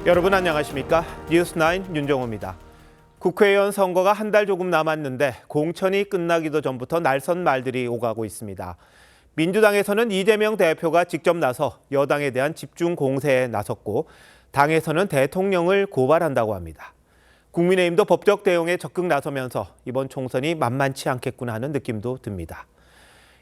여러분 안녕하십니까? 뉴스9 윤정호입니다. 국회의원 선거가 한 달 조금 남았는데 공천이 끝나기도 전부터 날선 말들이 오가고 있습니다. 민주당에서는 이재명 대표가 직접 나서 여당에 대한 집중 공세에 나섰고 당에서는 대통령을 고발한다고 합니다. 국민의힘도 법적 대응에 적극 나서면서 이번 총선이 만만치 않겠구나 하는 느낌도 듭니다.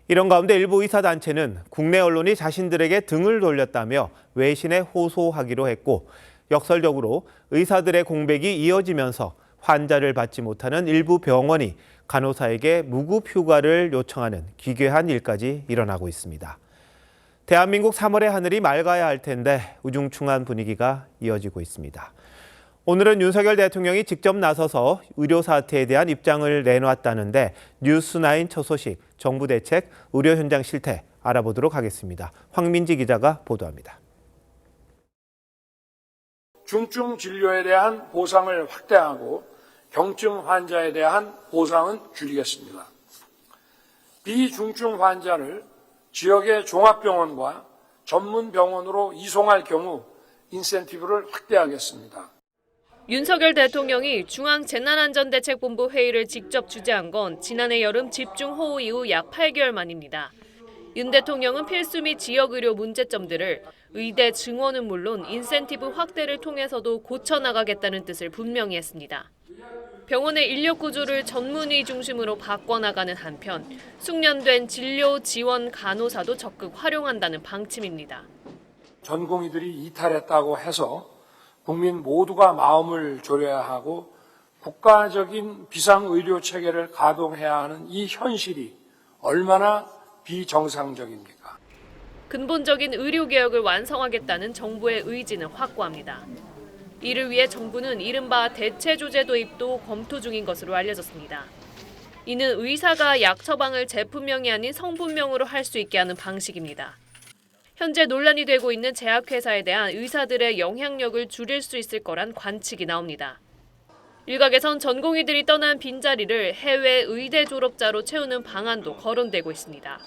이런 가운데 일부 의사단체는 국내 언론이 자신들에게 등을 돌렸다며 외신에 호소하기로 했고 역설적으로 의사들의 공백이 이어지면서 환자를 받지 못하는 일부 병원이 간호사에게 무급 휴가를 요청하는 기괴한 일까지 일어나고 있습니다. 대한민국 3월의 하늘이 맑아야 할 텐데 우중충한 분위기가 이어지고 있습니다. 오늘은 윤석열 대통령이 직접 나서서 의료 사태에 대한 입장을 내놓았다는데 뉴스9 첫 소식, 정부 대책, 의료 현장 실태 알아보도록 하겠습니다. 황민지 기자가 보도합니다. 중증 진료에 대한 보상을 확대하고 경증 환자에 대한 보상은 줄이겠습니다. 비중증 환자를 지역의 종합병원과 전문병원으로 이송할 경우 인센티브를 확대하겠습니다. 윤석열 대통령이 중앙재난안전대책본부 회의를 직접 주재한 건 지난해 여름 집중호우 이후 약 8개월 만입니다. 윤 대통령은 필수 및 지역의료 문제점들을 의대 증원은 물론 인센티브 확대를 통해서도 고쳐나가겠다는 뜻을 분명히 했습니다. 병원의 인력 구조를 전문의 중심으로 바꿔나가는 한편 숙련된 진료 지원 간호사도 적극 활용한다는 방침입니다. 전공의들이 이탈했다고 해서 국민 모두가 마음을 졸여야 하고 국가적인 비상의료 체계를 가동해야 하는 이 현실이 얼마나 비정상적입니까? 근본적인 의료개혁을 완성하겠다는 정부의 의지는 확고합니다. 이를 위해 정부는 이른바 대체조제 도입도 검토 중인 것으로 알려졌습니다. 이는 의사가 약 처방을 제품명이 아닌 성분명으로 할 수 있게 하는 방식입니다. 현재 논란이 되고 있는 제약회사에 대한 의사들의 영향력을 줄일 수 있을 거란 관측이 나옵니다. 일각에선 전공의들이 떠난 빈자리를 해외 의대 졸업자로 채우는 방안도 거론되고 있습니다.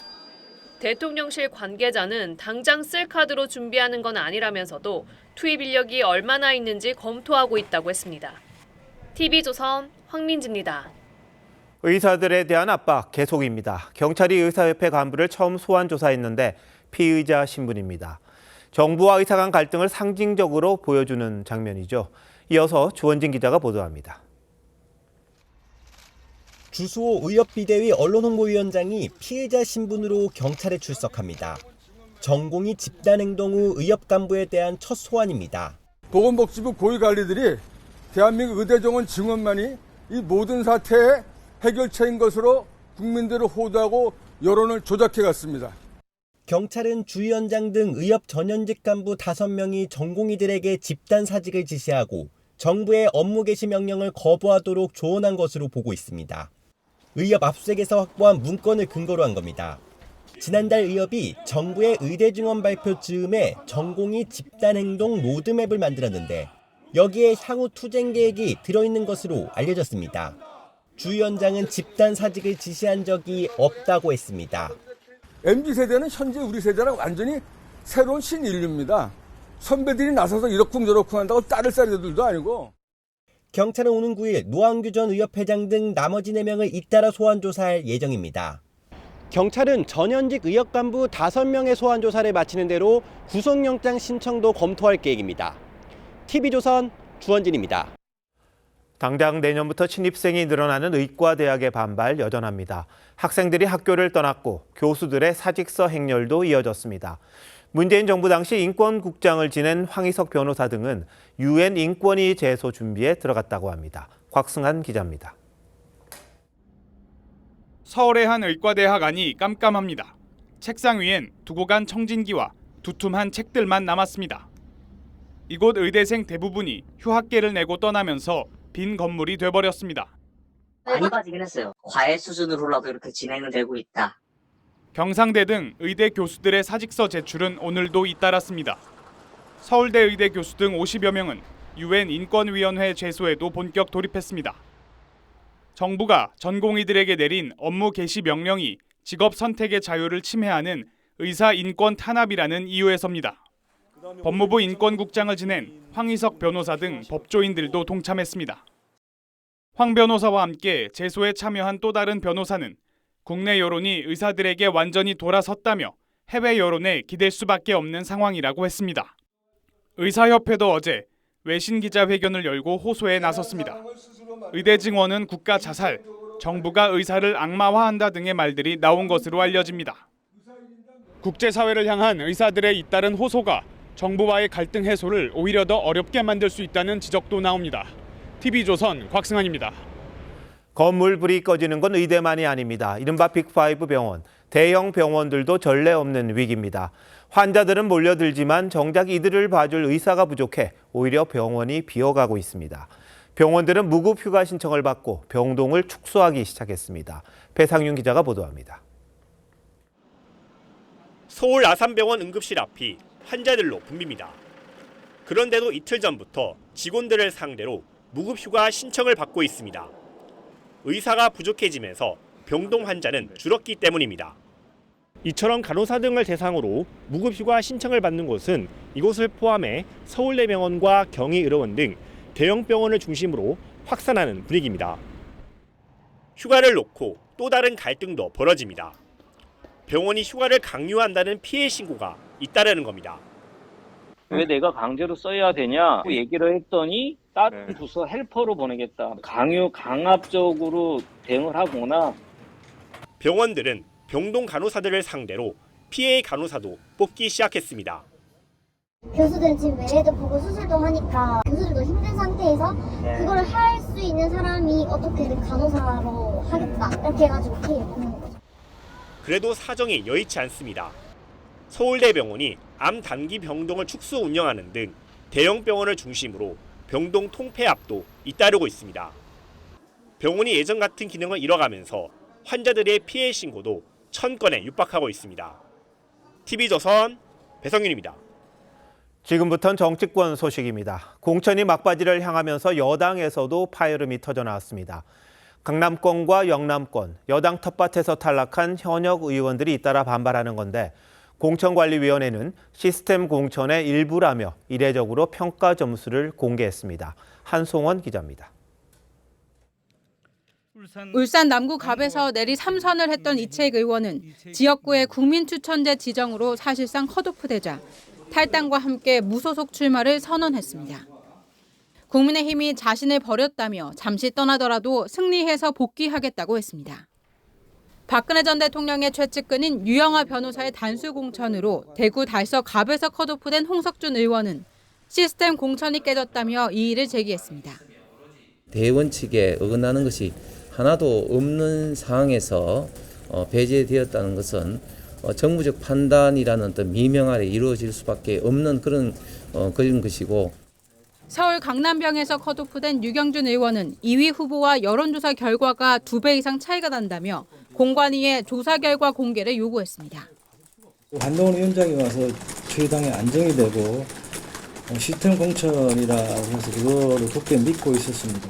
대통령실 관계자는 당장 쓸 카드로 준비하는 건 아니라면서도 투입 인력이 얼마나 있는지 검토하고 있다고 했습니다. TV조선 황민지입니다. 의사들에 대한 압박 계속입니다. 경찰이 의사협회 간부를 처음 소환 조사했는데 피의자 신분입니다. 정부와 의사 간 갈등을 상징적으로 보여주는 장면이죠. 이어서 주원진 기자가 보도합니다. 주수호 의협비대위 언론홍보위원장이 피해자 신분으로 경찰에 출석합니다. 전공의 집단행동 후 의협 간부에 대한 첫 소환입니다. 보건복지부 고위관리들이 대한민국 의대정원 증원만이 이 모든 사태의 해결책인 것으로 국민들을 호도하고 여론을 조작해갔습니다. 경찰은 주 위원장 등 의협 전현직 간부 5명이 전공의들에게 집단 사직을 지시하고 정부의 업무 개시 명령을 거부하도록 조언한 것으로 보고 있습니다. 의협 압수수색에서 확보한 문건을 근거로 한 겁니다. 지난달 의협이 정부의 의대 증원 발표 즈음에 전공의 집단행동 로드맵을 만들었는데 여기에 향후 투쟁 계획이 들어있는 것으로 알려졌습니다. 주 위원장은 집단 사직을 지시한 적이 없다고 했습니다. MZ세대는 현재 우리 세대랑 완전히 새로운 신인류입니다. 선배들이 나서서 이러쿵저러쿵 한다고 따를 사례들도 아니고. 경찰은 오는 9일 노한규 전 의협회장 등 나머지 4명을 잇따라 소환 조사할 예정입니다. 경찰은 전현직 의협 간부 5명의 소환 조사를 마치는 대로 구속영장 신청도 검토할 계획입니다. TV조선 주원진입니다. 당장 내년부터 신입생이 늘어나는 의과대학의 반발 여전합니다. 학생들이 학교를 떠났고 교수들의 사직서 행렬도 이어졌습니다. 문재인 정부 당시 인권국장을 지낸 황희석 변호사 등은 UN 인권위 제소 준비에 들어갔다고 합니다. 곽승한 기자입니다. 서울의 한 의과대학 안이 깜깜합니다. 책상 위엔 두고 간 청진기와 두툼한 책들만 남았습니다. 이곳 의대생 대부분이 휴학계를 내고 떠나면서 빈 건물이 돼버렸습니다. 많이 빠지긴 했어요. 과외 수준으로라도 이렇게 진행은 되고 있다. 경상대 등 의대 교수들의 사직서 제출은 오늘도 잇따랐습니다. 서울대 의대 교수 등 50여 명은 UN 인권위원회 제소에도 본격 돌입했습니다. 정부가 전공의들에게 내린 업무 개시 명령이 직업 선택의 자유를 침해하는 의사 인권 탄압이라는 이유에서입니다. 법무부 인권국장을 지낸 황희석 변호사 등 법조인들도 동참했습니다. 황 변호사와 함께 제소에 참여한 또 다른 변호사는 국내 여론이 의사들에게 완전히 돌아섰다며 해외 여론에 기댈 수밖에 없는 상황이라고 했습니다. 의사협회도 어제 외신 기자회견을 열고 호소에 나섰습니다. 의대 증원은 국가 자살, 정부가 의사를 악마화한다 등의 말들이 나온 것으로 알려집니다. 국제사회를 향한 의사들의 잇따른 호소가 정부와의 갈등 해소를 오히려 더 어렵게 만들 수 있다는 지적도 나옵니다. TV조선 곽승환입니다. 건물불이 꺼지는 건 의대만이 아닙니다. 이른바 빅5 병원, 대형 병원들도 전례 없는 위기입니다. 환자들은 몰려들지만 정작 이들을 봐줄 의사가 부족해 오히려 병원이 비어가고 있습니다. 병원들은 무급 휴가 신청을 받고 병동을 축소하기 시작했습니다. 배상윤 기자가 보도합니다. 서울 아산병원 응급실 앞이 환자들로 붐빕니다. 그런데도 이틀 전부터 직원들을 상대로 무급 휴가 신청을 받고 있습니다. 의사가 부족해지면서 병동 환자는 줄었기 때문입니다. 이처럼 간호사 등을 대상으로 무급 휴가 신청을 받는 곳은 이곳을 포함해 서울대병원과 경희의료원 등 대형 병원을 중심으로 확산하는 분위기입니다. 휴가를 놓고 또 다른 갈등도 벌어집니다. 병원이 휴가를 강요한다는 피해 신고가 잇따르는 겁니다. 왜 내가 강제로 써야 되냐 얘기를 했더니 다른 부서 헬퍼로 보내겠다. 강압적으로 대응을 하거나. 병원들은 병동 간호사들을 상대로 피해 간호사도 뽑기 시작했습니다. 교수들은 지금 외래도 보고 수술도 하니까 교수들도 힘든 상태에서 그거를 할 수 있는 사람이 어떻게든 간호사로 하겠다 이렇게 해가지고 피해 보는 거죠. 그래도 사정이 여의치 않습니다. 서울대병원이 암 단기 병동을 축소 운영하는 등 대형 병원을 중심으로 병동 통폐합도 잇따르고 있습니다. 병원이 예전 같은 기능을 잃어가면서 환자들의 피해 신고도 1000건에 육박하고 있습니다. TV조선 배성윤입니다. 지금부터는 정치권 소식입니다. 공천이 막바지를 향하면서 여당에서도 파열음이 터져 나왔습니다. 강남권과 영남권, 여당 텃밭에서 탈락한 현역 의원들이 잇따라 반발하는 건데 공천관리위원회는 시스템 공천의 일부라며 이례적으로 평가 점수를 공개했습니다. 한송원 기자입니다. 울산 남구갑에서 내리 3선을 했던 이채익 의원은 지역구의 국민추천제 지정으로 사실상 컷오프되자 탈당과 함께 무소속 출마를 선언했습니다. 국민의힘이 자신을 버렸다며 잠시 떠나더라도 승리해서 복귀하겠다고 했습니다. 박근혜 전 대통령의 최측근인 유영하 변호사의 단수 공천으로 대구 달서갑에서 컷오프된 홍석준 의원은 시스템 공천이 깨졌다며 이의를 제기했습니다. 대원칙에 어긋나는 것이 하나도 없는 상황에서 배제되었다는 것은 정부적 판단이라는 어떤 미명 아래 이루어질 수밖에 없는 그런 것이고. 서울 강남병에서 컷오프된 유경준 의원은 2위 후보와 여론조사 결과가 2배 이상 차이가 난다며 공관위에 조사 결과 공개를 요구했습니다. 한동훈 위원장이 와서 저희 당에 안정이 되고 시스템 공천이라고 해서 그거를 굳게 믿고 있었습니다.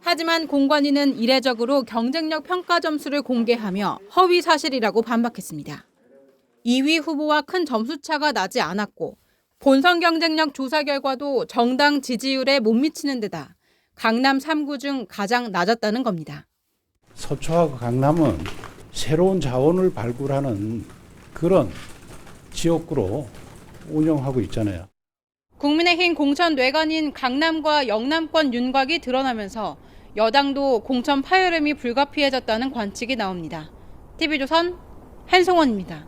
하지만 공관위는 이례적으로 경쟁력 평가 점수를 공개하며 허위 사실이라고 반박했습니다. 2위 후보와 큰 점수차가 나지 않았고 본선 경쟁력 조사 결과도 정당 지지율에 못 미치는 데다 강남 3구 중 가장 낮았다는 겁니다. 서초하고 강남은 새로운 자원을 발굴하는 그런 지역구로 운영하고 있잖아요. 국민의힘 공천 뇌관인 강남과 영남권 윤곽이 드러나면서 여당도 공천 파열음이 불가피해졌다는 관측이 나옵니다. TV조선 한송원입니다.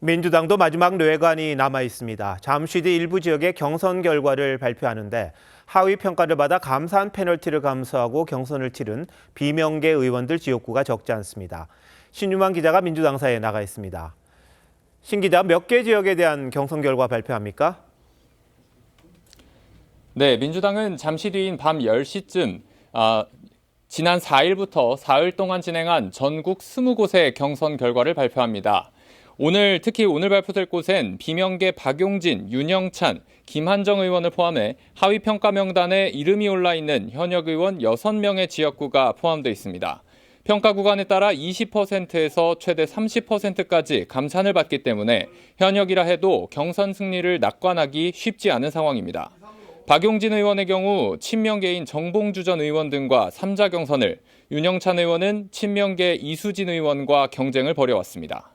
민주당도 마지막 뇌관이 남아 있습니다. 잠시 뒤 일부 지역의 경선 결과를 발표하는데 하위 평가를 받아 감사한 페널티를 감수하고 경선을 치른 비명계 의원들 지역구가 적지 않습니다. 신유만 기자가 민주당사에 나가 있습니다. 신 기자, 몇 개 지역에 대한 경선 결과 발표합니까? 네, 민주당은 잠시 뒤인 밤 10시쯤 지난 4일부터 사흘 동안 진행한 전국 20곳의 경선 결과를 발표합니다. 특히 오늘 발표될 곳엔 비명계 박용진, 윤영찬, 김한정 의원을 포함해 하위평가 명단에 이름이 올라 있는 현역 의원 6명의 지역구가 포함되어 있습니다. 평가 구간에 따라 20%에서 최대 30%까지 감산을 받기 때문에 현역이라 해도 경선 승리를 낙관하기 쉽지 않은 상황입니다. 박용진 의원의 경우 친명계인 정봉주 전 의원 등과 3자 경선을, 윤영찬 의원은 친명계 이수진 의원과 경쟁을 벌여왔습니다.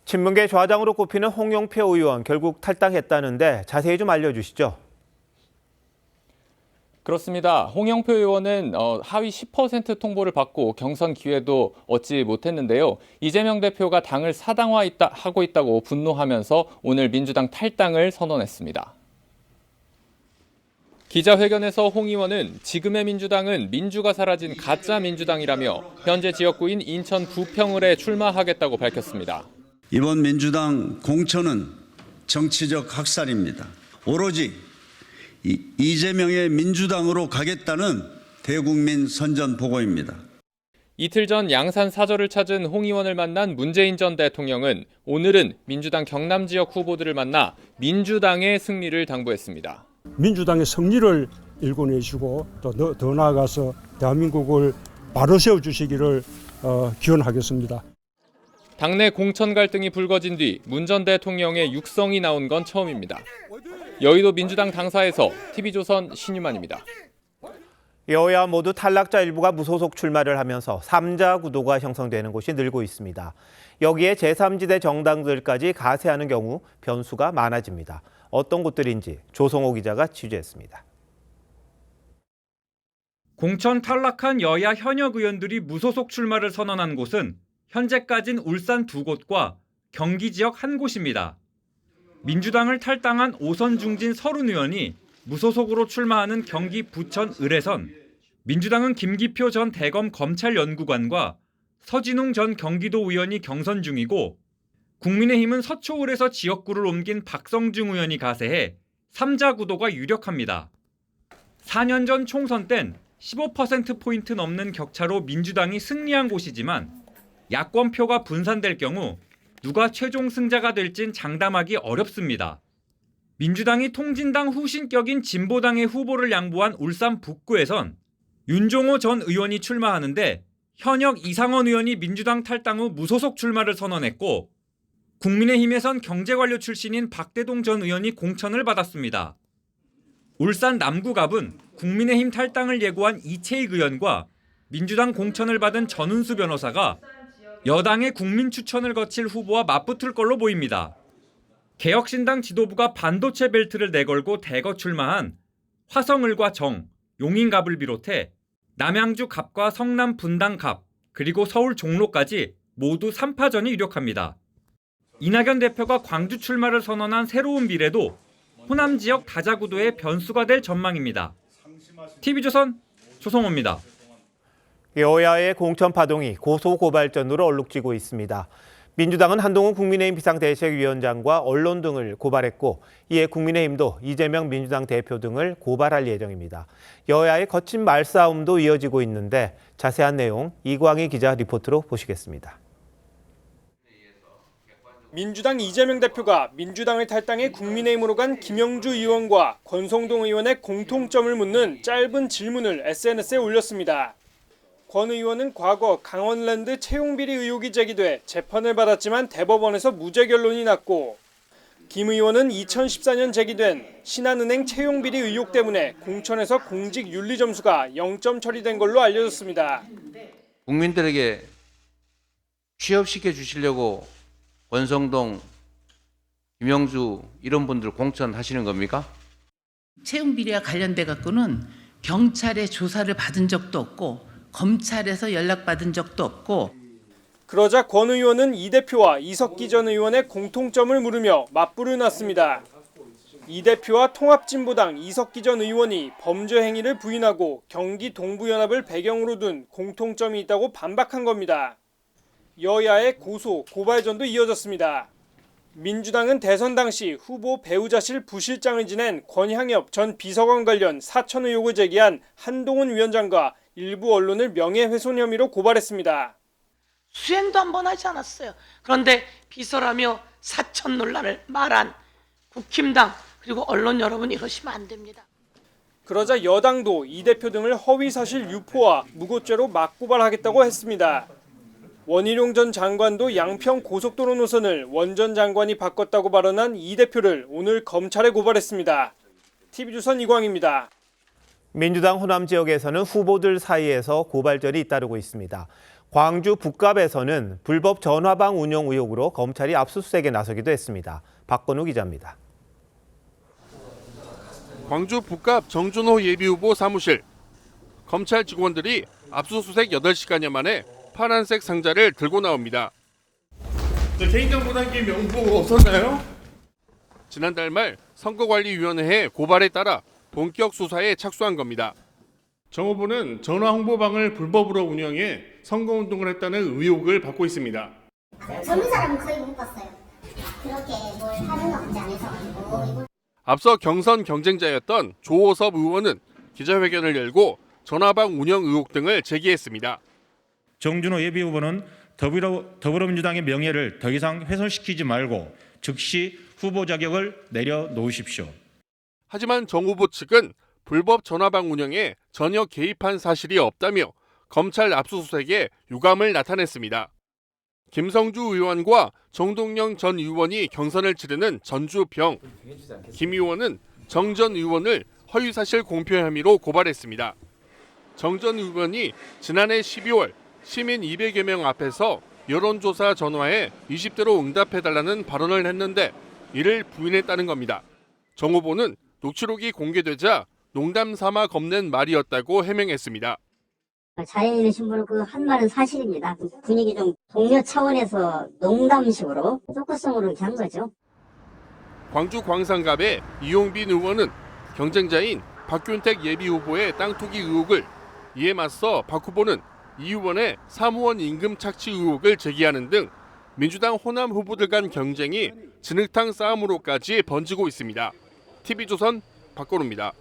친문계 좌장으로 꼽히는 홍영표 의원 결국 탈당했다는데 자세히 좀 알려주시죠. 그렇습니다. 홍영표 의원은 하위 10% 통보를 받고 경선 기회도 얻지 못했는데요. 이재명 대표가 당을 사당화하고 있다고 분노하면서 오늘 민주당 탈당을 선언했습니다. 기자회견에서 홍 의원은 지금의 민주당은 민주가 사라진 가짜 민주당이라며 현재 지역구인 인천 부평을에 출마하겠다고 밝혔습니다. 이번 민주당 공천은 정치적 학살입니다. 오로지 이재명의 민주당으로 가겠다는 대국민 선전보고입니다. 이틀 전 양산 사저를 찾은 홍 의원을 만난 문재인 전 대통령은 오늘은 민주당 경남 지역 후보들을 만나 민주당의 승리를 당부했습니다. 민주당의 승리를 일궈내시고 또 더 나아가서 대한민국을 바로 세워주시기를 기원하겠습니다. 당내 공천 갈등이 불거진 뒤 문 전 대통령의 육성이 나온 건 처음입니다. 여의도 민주당 당사에서 TV조선 신유만입니다. 여야 모두 탈락자 일부가 무소속 출마를 하면서 3자 구도가 형성되는 곳이 늘고 있습니다. 여기에 제3지대 정당들까지 가세하는 경우 변수가 많아집니다. 어떤 곳들인지 조성호 기자가 취재했습니다. 공천 탈락한 여야 현역 의원들이 무소속 출마를 선언한 곳은 현재까진 울산 2곳과 경기 지역 1곳입니다. 민주당을 탈당한 오선 중진 서른 의원이 무소속으로 출마하는 경기 부천 을에선 민주당은 김기표 전 대검 검찰연구관과 서진웅 전 경기도 의원이 경선 중이고 국민의힘은 서초을에서 지역구를 옮긴 박성중 의원이 가세해 3자 구도가 유력합니다. 4년 전 총선 땐 15%포인트 넘는 격차로 민주당이 승리한 곳이지만 야권표가 분산될 경우 누가 최종 승자가 될진 장담하기 어렵습니다. 민주당이 통진당 후신격인 진보당의 후보를 양보한 울산 북구에선 윤종호 전 의원이 출마하는데 현역 이상원 의원이 민주당 탈당 후 무소속 출마를 선언했고 국민의힘에선 경제관료 출신인 박대동 전 의원이 공천을 받았습니다. 울산 남구갑은 국민의힘 탈당을 예고한 이채익 의원과 민주당 공천을 받은 전운수 변호사가 여당의 국민 추천을 거칠 후보와 맞붙을 걸로 보입니다. 개혁신당 지도부가 반도체 벨트를 내걸고 대거 출마한 화성을과 정, 용인갑을 비롯해 남양주 갑과 성남 분당 갑, 그리고 서울 종로까지 모두 3파전이 유력합니다. 이낙연 대표가 광주 출마를 선언한 새로운 미래도 호남 지역 다자구도의 변수가 될 전망입니다. TV조선 조성호입니다. 여야의 공천 파동이 고소고발전으로 얼룩지고 있습니다. 민주당은 한동훈 국민의힘 비상대책위원장과 언론 등을 고발했고 이에 국민의힘도 이재명 민주당 대표 등을 고발할 예정입니다. 여야의 거친 말싸움도 이어지고 있는데 자세한 내용 이광희 기자 리포트로 보시겠습니다. 민주당 이재명 대표가 민주당을 탈당해 국민의힘으로 간 김영주 의원과 권성동 의원의 공통점을 묻는 짧은 질문을 SNS에 올렸습니다. 권 의원은 과거 강원랜드 채용비리 의혹이 제기돼 재판을 받았지만 대법원에서 무죄 결론이 났고 김 의원은 2014년 제기된 신한은행 채용비리 의혹 때문에 공천에서 공직 윤리 점수가 0점 처리된 걸로 알려졌습니다. 국민들에게 취업시켜 주시려고 권성동, 김영주 이런 분들 공천하시는 겁니까? 채용비리와 관련돼 갖고는 경찰의 조사를 받은 적도 없고 검찰에서 연락받은 적도 없고. 그러자 권 의원은 이 대표와 이석기 전 의원의 공통점을 물으며 맞불을 놨습니다. 이 대표와 통합진보당 이석기 전 의원이 범죄 행위를 부인하고 경기 동부연합을 배경으로 둔 공통점이 있다고 반박한 겁니다. 여야의 고소, 고발전도 이어졌습니다. 민주당은 대선 당시 후보 배우자실 부실장을 지낸 권향엽 전 비서관 관련 사천 의혹을 제기한 한동훈 위원장과 일부 언론을 명예훼손 혐의로 고발했습니다. 수행도 한번 하지 않았어요. 그런데 비서라며 사천 논란을 말한 국힘당 그리고 언론 여러분 이러시면 안 됩니다. 그러자 여당도 이 대표 등을 허위사실 유포와 무고죄로 맞고발하겠다고 했습니다. 원희룡 전 장관도 양평 고속도로 노선을 원 전 장관이 바꿨다고 발언한 이 대표를 오늘 검찰에 고발했습니다. TV조선 이광입니다. 민주당 호남 지역에서는 후보들 사이에서 고발전이 잇따르고 있습니다. 광주 북갑에서는 불법 전화방 운영 의혹으로 검찰이 압수수색에 나서기도 했습니다. 박건우 기자입니다. 광주 북갑 정준호 예비후보 사무실. 검찰 직원들이 압수수색 8시간여 만에 파란색 상자를 들고 나옵니다. 개인정보 담기 명부 없었나요? 지난달 말 선거관리위원회의 고발에 따라 본격 수사에 착수한 겁니다. 정 후보는 전화 홍보방을 불법으로 운영해 선거운동을 했다는 의혹을 받고 있습니다. 젊은 사람은 거의 못 봤어요. 그렇게 뭘 하는 것 같지 않아서. 앞서 경선 경쟁자였던 조호섭 의원은 기자회견을 열고 전화방 운영 의혹 등을 제기했습니다. 정준호 예비후보는 더불어민주당의 명예를 더 이상 훼손시키지 말고 즉시 후보 자격을 내려놓으십시오. 하지만 정 후보 측은 불법 전화방 운영에 전혀 개입한 사실이 없다며 검찰 압수수색에 유감을 나타냈습니다. 김성주 의원과 정동영 전 의원이 경선을 치르는 전주병. 김 의원은 정 전 의원을 허위사실 공표 혐의로 고발했습니다. 정 전 의원이 지난해 12월 시민 200여 명 앞에서 여론조사 전화에 20대로 응답해달라는 발언을 했는데 이를 부인했다는 겁니다. 정 후보는 녹취록이 공개되자 농담 삼아 겁낸 말이었다고 해명했습니다. 자연인의 신분으로 그 한 말은 사실입니다. 분위기 좀 동료 차원에서 농담식으로 조커성으로 이렇게 한 거죠. 광주 광산갑의 이용빈 의원은 경쟁자인 박균택 예비후보의 땅 투기 의혹을, 이에 맞서 박 후보는 이 의원의 사무원 임금 착취 의혹을 제기하는 등 민주당 호남 후보들 간 경쟁이 진흙탕 싸움으로까지 번지고 있습니다. TV조선 박건우입니다.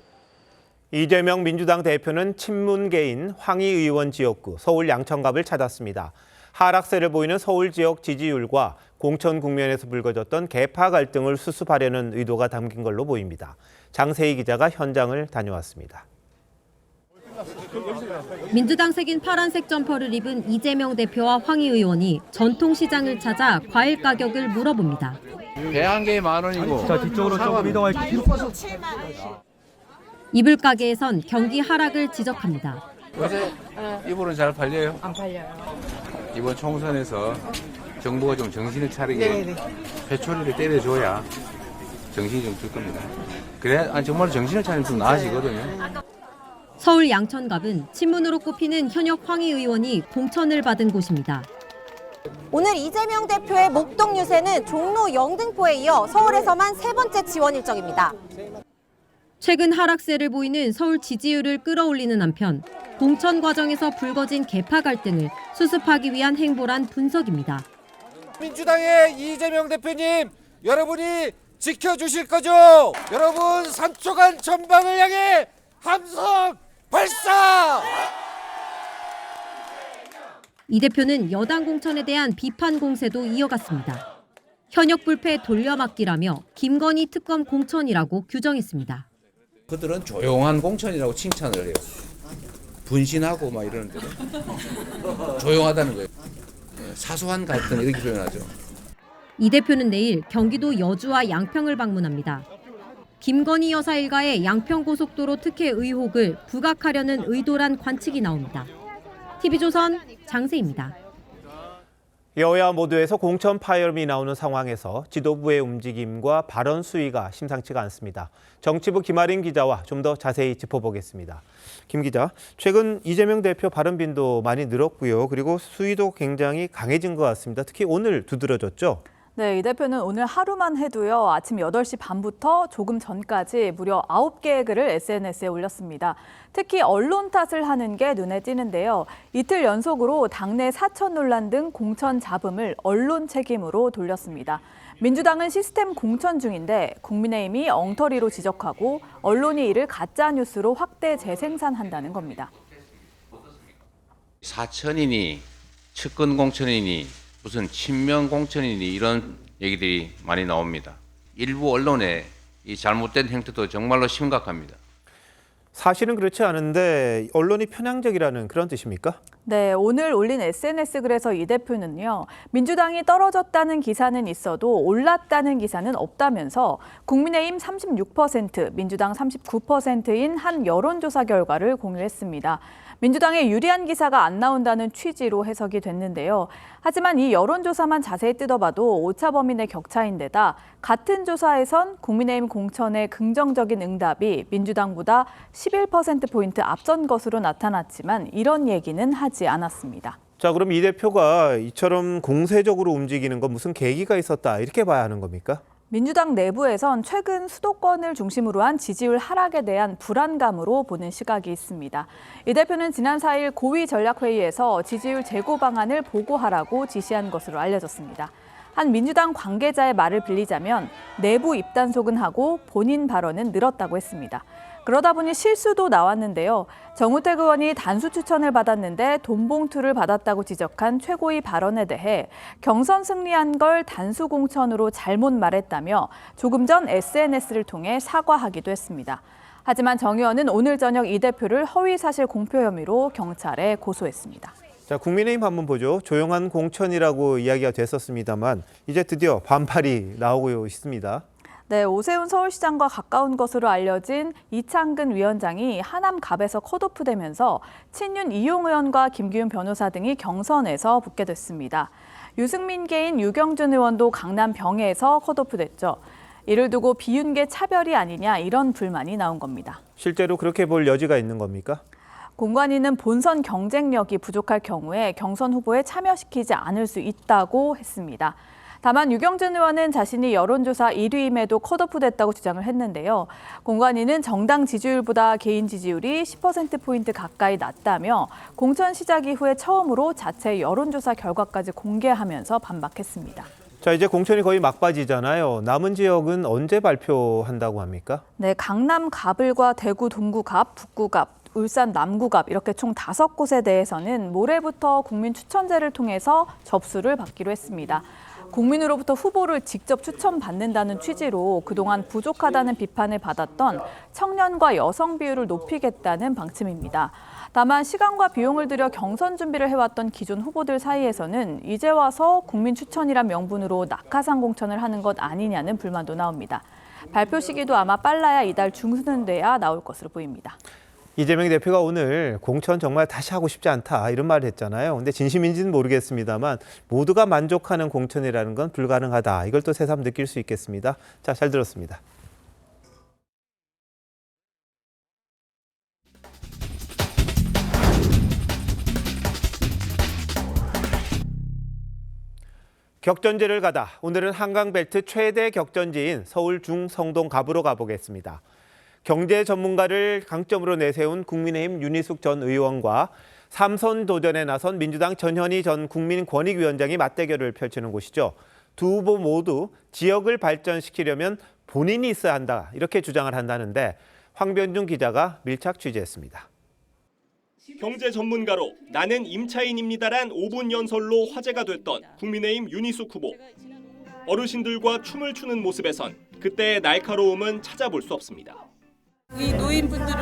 이재명 민주당 대표는 친문계인 황희 의원 지역구 서울 양천갑을 찾았습니다. 하락세를 보이는 서울 지역 지지율과 공천 국면에서 불거졌던 계파 갈등을 수습하려는 의도가 담긴 걸로 보입니다. 장세희 기자가 현장을 다녀왔습니다. 민주당 색인 파란색 점퍼를 입은 이재명 대표와 황희 의원이 전통시장을 찾아 과일 가격을 물어봅니다. 배 한 개에 10,000원이고. 자, 뒤쪽으로 조금 이동할게요. 이불 가게에선 경기 하락을 지적합니다. 요새 이불은 잘 팔려요? 안 팔려요. 이번 총선에서 정부가 좀 정신을 차리게 회초리를 때려줘야 정신이 좀 들 겁니다. 그래야 정말 정신을 차리면 좀 나아지거든요. 서울 양천갑은 친문으로 꼽히는 현역 황희 의원이 공천을 받은 곳입니다. 오늘 이재명 대표의 목동 유세는 종로 영등포에 이어 서울에서만 3번째 지원 일정입니다. 최근 하락세를 보이는 서울 지지율을 끌어올리는 한편 공천 과정에서 불거진 계파 갈등을 수습하기 위한 행보란 분석입니다. 민주당의 이재명 대표님, 여러분이 지켜주실 거죠? 여러분 3초간 전방을 향해 함성 발사! 이 대표는 여당 공천에 대한 비판 공세도 이어갔습니다. 현역 불패 돌려막기라며 김건희 특검 공천이라고 규정했습니다. 그들은 조용한 공천이라고 칭찬을 해요. 분신하고 막 이러는데 조용하다는 거예요. 사소한 갈등 이렇게 표현하죠. 이 대표는 내일 경기도 여주와 양평을 방문합니다. 김건희 여사 일가의 양평고속도로 특혜 의혹을 부각하려는 의도란 관측이 나옵니다. TV조선 장세입니다. 여야 모두에서 공천 파열음이 나오는 상황에서 지도부의 움직임과 발언 수위가 심상치가 않습니다. 정치부 김아린 기자와 좀 더 자세히 짚어보겠습니다. 김 기자, 최근 이재명 대표 발언 빈도 많이 늘었고요. 그리고 수위도 굉장히 강해진 것 같습니다. 특히 오늘 두드러졌죠? 네, 이 대표는 오늘 하루만 해도요. 아침 8시 반부터 조금 전까지 무려 9개의 글을 SNS에 올렸습니다. 특히 언론 탓을 하는 게 눈에 띄는데요. 이틀 연속으로 당내 사천 논란 등 공천 잡음을 언론 책임으로 돌렸습니다. 민주당은 시스템 공천 중인데 국민의힘이 엉터리로 지적하고 언론이 이를 가짜 뉴스로 확대 재생산한다는 겁니다. 사천이니 측근 공천이니 무슨 친명 공천이니 이런 얘기들이 많이 나옵니다. 일부 언론의 이 잘못된 행태도 정말로 심각합니다. 사실은 그렇지 않은데 언론이 편향적이라는 그런 뜻입니까? 네, 오늘 올린 SNS 글에서 이 대표는요, 민주당이 떨어졌다는 기사는 있어도 올랐다는 기사는 없다면서 국민의힘 36%, 민주당 39%인 한 여론조사 결과를 공유했습니다. 민주당에 유리한 기사가 안 나온다는 취지로 해석이 됐는데요. 하지만 이 여론조사만 자세히 뜯어봐도 오차 범위 내 격차인데다 같은 조사에선 국민의힘 공천의 긍정적인 응답이 민주당보다 11%포인트 앞선 것으로 나타났지만 이런 얘기는 하지 않았습니다. 자, 그럼 이 대표가 이처럼 공세적으로 움직이는 건 무슨 계기가 있었다 이렇게 봐야 하는 겁니까? 민주당 내부에선 최근 수도권을 중심으로 한 지지율 하락에 대한 불안감으로 보는 시각이 있습니다. 이 대표는 지난 4일 고위 전략회의에서 지지율 재고 방안을 보고하라고 지시한 것으로 알려졌습니다. 한 민주당 관계자의 말을 빌리자면 내부 입단속은 하고 본인 발언은 늘었다고 했습니다. 그러다 보니 실수도 나왔는데요. 정우택 의원이 단수 추천을 받았는데 돈봉투를 받았다고 지적한 최고위 발언에 대해 경선 승리한 걸 단수 공천으로 잘못 말했다며 조금 전 SNS를 통해 사과하기도 했습니다. 하지만 정 의원은 오늘 저녁 이 대표를 허위사실 공표 혐의로 경찰에 고소했습니다. 자, 국민의힘 한번 보죠. 조용한 공천이라고 이야기가 됐었습니다만 이제 드디어 반발이 나오고 있습니다. 네, 오세훈 서울시장과 가까운 것으로 알려진 이창근 위원장이 하남갑에서 컷오프되면서 친윤 이용 의원과 김기훈 변호사 등이 경선에서 붙게 됐습니다. 유승민 계인 유경준 의원도 강남 병해에서 컷오프됐죠. 이를 두고 비윤계 차별이 아니냐 이런 불만이 나온 겁니다. 실제로 그렇게 볼 여지가 있는 겁니까? 공관위는 본선 경쟁력이 부족할 경우에 경선 후보에 참여시키지 않을 수 있다고 했습니다. 다만 유경준 의원은 자신이 여론조사 1위임에도 컷오프됐다고 주장을 했는데요. 공관위는 정당 지지율보다 개인 지지율이 10%포인트 가까이 낮다며 공천 시작 이후에 처음으로 자체 여론조사 결과까지 공개하면서 반박했습니다. 자, 이제 공천이 거의 막바지잖아요. 남은 지역은 언제 발표한다고 합니까? 네, 강남 갑을과 대구 동구갑, 북구갑, 울산 남구갑 이렇게 총 5곳에 대해서는 모레부터 국민 추천제를 통해서 접수를 받기로 했습니다. 국민으로부터 후보를 직접 추천받는다는 취지로 그동안 부족하다는 비판을 받았던 청년과 여성 비율을 높이겠다는 방침입니다. 다만 시간과 비용을 들여 경선 준비를 해왔던 기존 후보들 사이에서는 이제 와서 국민 추천이란 명분으로 낙하산 공천을 하는 것 아니냐는 불만도 나옵니다. 발표 시기도 아마 빨라야 이달 중순 돼야 나올 것으로 보입니다. 이재명 대표가 오늘 공천 정말 다시 하고 싶지 않다 이런 말을 했잖아요. 근데 진심인지는 모르겠습니다만 모두가 만족하는 공천이라는 건 불가능하다. 이걸 또 새삼 느낄 수 있겠습니다. 자, 잘 들었습니다. 격전지를 가다. 오늘은 한강벨트 최대 격전지인 서울 중성동갑으로 가보겠습니다. 경제 전문가를 강점으로 내세운 국민의힘 윤희숙 전 의원과 3선 도전에 나선 민주당 전현희 전 국민권익위원장이 맞대결을 펼치는 곳이죠. 두 후보 모두 지역을 발전시키려면 본인이 있어야 한다 이렇게 주장을 한다는데 황변중 기자가 밀착 취재했습니다. 경제 전문가로 나는 임차인입니다란 5분 연설로 화제가 됐던 국민의힘 윤희숙 후보. 어르신들과 춤을 추는 모습에선 그때의 날카로움은 찾아볼 수 없습니다. 이 노인분들은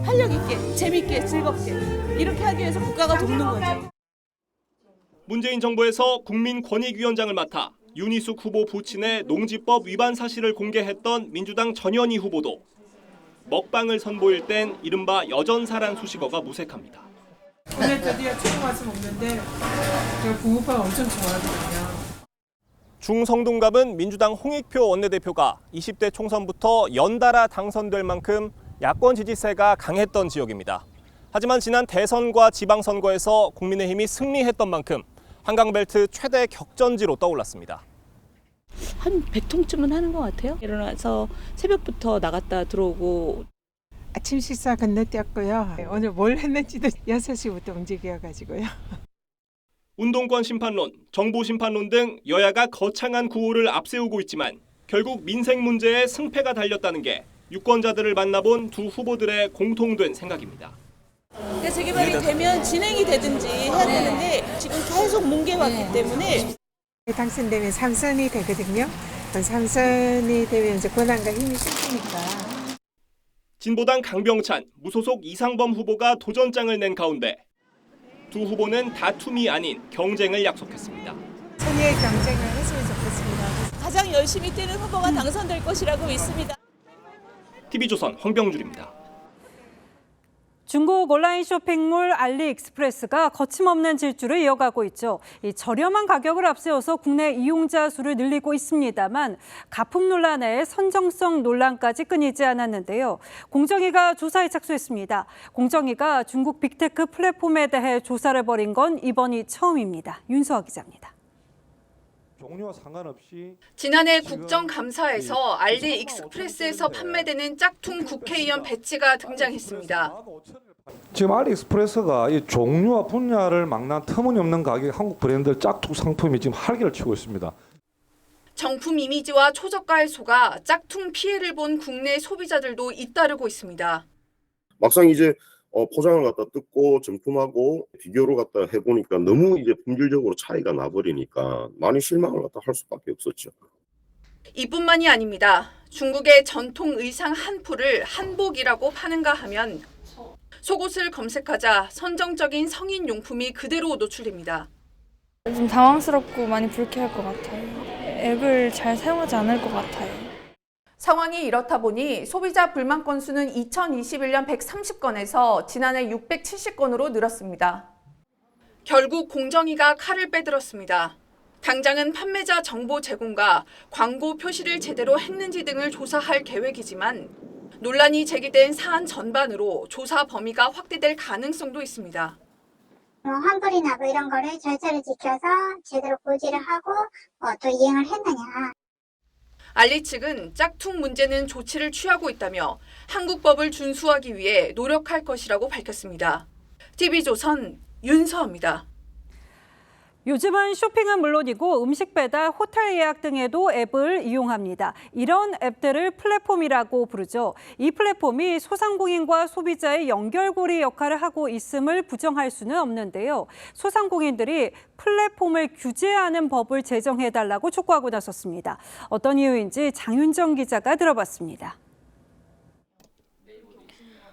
활력 있게, 재밌게, 즐겁게 이렇게 하기 위해서 국가가 돕는 거죠. 문재인 정부에서 국민권익위원장을 맡아 윤희숙 후보 부친의 농지법 위반 사실을 공개했던 민주당 전현희 후보도 먹방을 선보일 땐 이른바 여전사란 수식어가 무색합니다. 오늘 드디어 처음 와서 먹는데 제가 붕어빵 엄청 좋아하거든요. 중성동갑은 민주당 홍익표 원내대표가 20대 총선부터 연달아 당선될 만큼 야권 지지세가 강했던 지역입니다. 하지만 지난 대선과 지방선거에서 국민의힘이 승리했던 만큼 한강벨트 최대 격전지로 떠올랐습니다. 한 100통쯤은 하는 것 같아요. 일어나서 새벽부터 나갔다 들어오고. 아침 식사 건너뛰었고요. 오늘 뭘 했는지도 6시부터 움직여가지고요. 운동권 심판론, 정보 심판론 등 여야가 거창한 구호를 앞세우고 있지만 결국 민생 문제에 승패가 달렸다는 게 유권자들을 만나본 두 후보들의 공통된 생각입니다. 재개발이 되면 진행이 되든지 해야 되는데 지금 계속 뭉개왔기 때문에 당선되면 3선이 되거든요. 3선이 되면 이제 권한과 힘이 생기니까. 진보당 강병찬, 무소속 이상범 후보가 도전장을 낸 가운데 두 후보는 다툼이 아닌 경쟁을 약속했습니다. 선의의 경쟁을 했으면 좋겠습니다. 가장 열심히 뛰는 후보가 당선될 것이라고 믿습니다. TV조선 황병준입니다. 중국 온라인 쇼핑몰 알리익스프레스가 거침없는 질주를 이어가고 있죠. 이 저렴한 가격을 앞세워서 국내 이용자 수를 늘리고 있습니다만 가품 논란에 선정성 논란까지 끊이지 않았는데요. 공정위가 조사에 착수했습니다. 공정위가 중국 빅테크 플랫폼에 대해 조사를 벌인 건 이번이 처음입니다. 윤수아 기자입니다. 종류와 상관없이 지난해 국정감사에서 알리익스프레스에서 판매되는 짝퉁 국회의원 배지가 등장했습니다. 지금 알리익스프레스가 이 종류와 분야를 막는 터무니없는 가격 한국 브랜드 짝퉁 상품이 지금 활기를 치고 있습니다. 정품 이미지와 초저가에 속아 짝퉁 피해를 본 국내 소비자들도 잇따르고 있습니다. 막상 이제 포장을 갖다 뜯고 정품하고 비교를 갖다 해보니까 너무 이제 품질적으로 차이가 나버리니까 많이 실망을 갖다 할 수밖에 없었죠. 이뿐만이 아닙니다. 중국의 전통 의상 한 풀을 한복이라고 파는가 하면 속옷을 검색하자 선정적인 성인 용품이 그대로 노출됩니다. 좀 당황스럽고 많이 불쾌할 것 같아요. 앱을 잘 사용하지 않을 것 같아요. 상황이 이렇다 보니 소비자 불만 건수는 2021년 130건에서 지난해 670건으로 늘었습니다. 결국 공정위가 칼을 빼들었습니다. 당장은 판매자 정보 제공과 광고 표시를 제대로 했는지 등을 조사할 계획이지만 논란이 제기된 사안 전반으로 조사 범위가 확대될 가능성도 있습니다. 환불이나 뭐 이런 거를 절차를 지켜서 제대로 고지를 하고 또 이행을 했느냐. 알리 측은 짝퉁 문제는 조치를 취하고 있다며 한국법을 준수하기 위해 노력할 것이라고 밝혔습니다. TV조선 윤서입니다. 요즘은 쇼핑은 물론이고 음식 배달, 호텔 예약 등에도 앱을 이용합니다. 이런 앱들을 플랫폼이라고 부르죠. 이 플랫폼이 소상공인과 소비자의 연결고리 역할을 하고 있음을 부정할 수는 없는데요. 소상공인들이 플랫폼을 규제하는 법을 제정해달라고 촉구하고 나섰습니다. 어떤 이유인지 장윤정 기자가 들어봤습니다.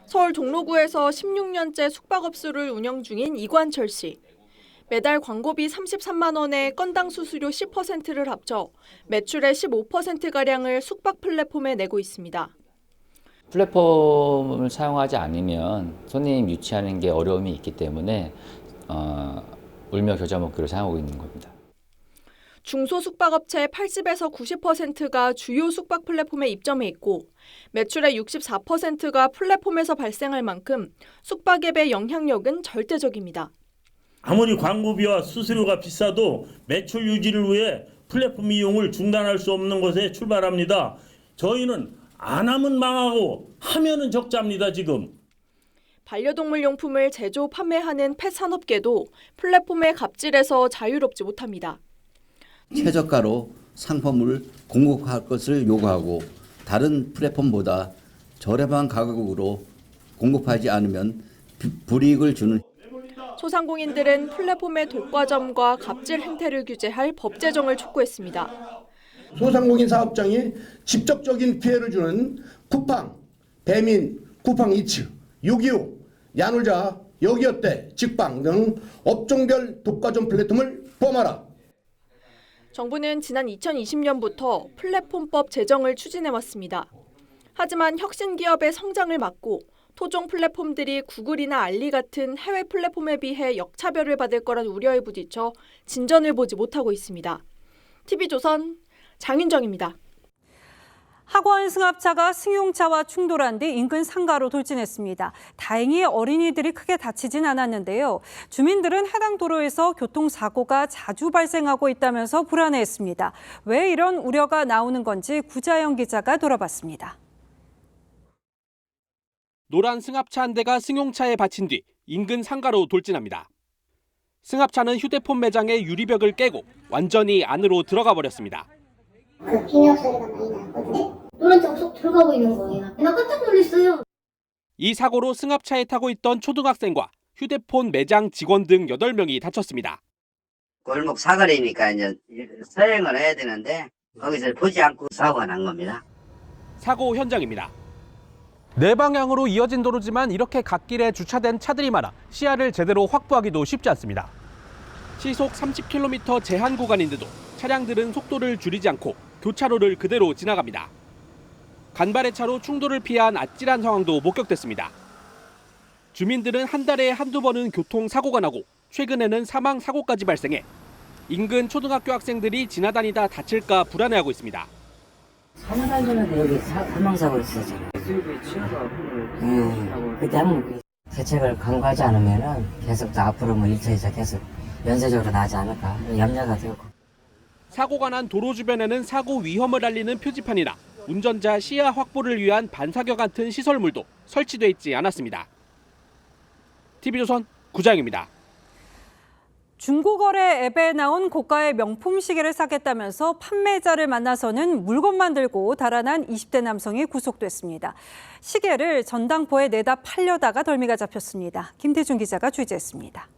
서울 종로구에서 16년째 숙박업소를 운영 중인 이관철 씨. 매달 광고비 33만 원에 건당 수수료 10%를 합쳐 매출의 15%가량을 숙박 플랫폼에 내고 있습니다. 플랫폼을 사용하지 않으면 손님 유치하는 게 어려움이 있기 때문에 울며 겨자 먹기로 사용하고 있는 겁니다. 중소숙박업체 80에서 90%가 주요 숙박 플랫폼에 입점해 있고 매출의 64%가 플랫폼에서 발생할 만큼 숙박앱의 영향력은 절대적입니다. 아무리 광고비와 수수료가 비싸도 매출 유지를 위해 플랫폼 이용을 중단할 수 없는 것에 출발합니다. 저희는 안 하면 망하고 하면은 적자입니다, 지금. 반려동물 용품을 제조, 판매하는 펫 산업계도 플랫폼의 갑질에서 자유롭지 못합니다. 최저가로 상품을 공급할 것을 요구하고 다른 플랫폼보다 저렴한 가격으로 공급하지 않으면 불이익을 주는 소상공인들은 플랫폼의 독과점과 갑질 행태를 규제할 법 제정을 촉구했습니다. 소상공인 사업장에 직접적인 피해를 주는 쿠팡, 배민, 쿠팡 이츠, 625, 야놀자, 여기어때, 직방 등 업종별 독과점 플랫폼을 포함하라. 정부는 지난 2020년부터 플랫폼법 제정을 추진해왔습니다. 하지만 혁신 기업의 성장을 막고 토종 플랫폼들이 구글이나 알리 같은 해외 플랫폼에 비해 역차별을 받을 거란 우려에 부딪혀 진전을 보지 못하고 있습니다. TV조선 장윤정입니다. 학원 승합차가 승용차와 충돌한 뒤 인근 상가로 돌진했습니다. 다행히 어린이들이 크게 다치진 않았는데요. 주민들은 해당 도로에서 교통사고가 자주 발생하고 있다면서 불안해했습니다. 왜 이런 우려가 나오는 건지 구자영 기자가 돌아봤습니다. 노란 승합차 한 대가 승용차에 받친 뒤 인근 상가로 돌진합니다. 승합차는 휴대폰 매장의 유리벽을 깨고 완전히 안으로 들어가 버렸습니다. 그 비명 소리가 많이 났거든요. 노란 차가 쏙 들어가고 있는 거예요. 나 깜짝 놀랐어요. 이 사고로 승합차에 타고 있던 초등학생과 휴대폰 매장 직원 등 8명이 다쳤습니다. 골목 사거리니까 이제 서행을 해야 되는데 거기서 보지 않고 사고가 난 겁니다. 사고 현장입니다. 네 방향으로 이어진 도로지만 이렇게 갓길에 주차된 차들이 많아 시야를 제대로 확보하기도 쉽지 않습니다. 시속 30km 제한 구간인데도 차량들은 속도를 줄이지 않고 교차로를 그대로 지나갑니다. 간발의 차로 충돌을 피한 아찔한 상황도 목격됐습니다. 주민들은 한 달에 한두 번은 교통사고가 나고 최근에는 사망사고까지 발생해 인근 초등학교 학생들이 지나다니다 다칠까 불안해하고 있습니다. 3달 전에도 여기 사망사고 있었잖아요. 그때 한번 대책을 강구하지 않으면 계속 또 앞으로 뭐 1차, 2차 계속 연쇄적으로 나지 않을까 염려가 되고. 사고가 난 도로 주변에는 사고 위험을 알리는 표지판이나 운전자 시야 확보를 위한 반사격 같은 시설물도 설치돼 있지 않았습니다. TV조선 구자영입니다. 중고거래 앱에 나온 고가의 명품 시계를 사겠다면서 판매자를 만나서는 물건만 들고 달아난 20대 남성이 구속됐습니다. 시계를 전당포에 내다 팔려다가 덜미가 잡혔습니다. 김태준 기자가 취재했습니다.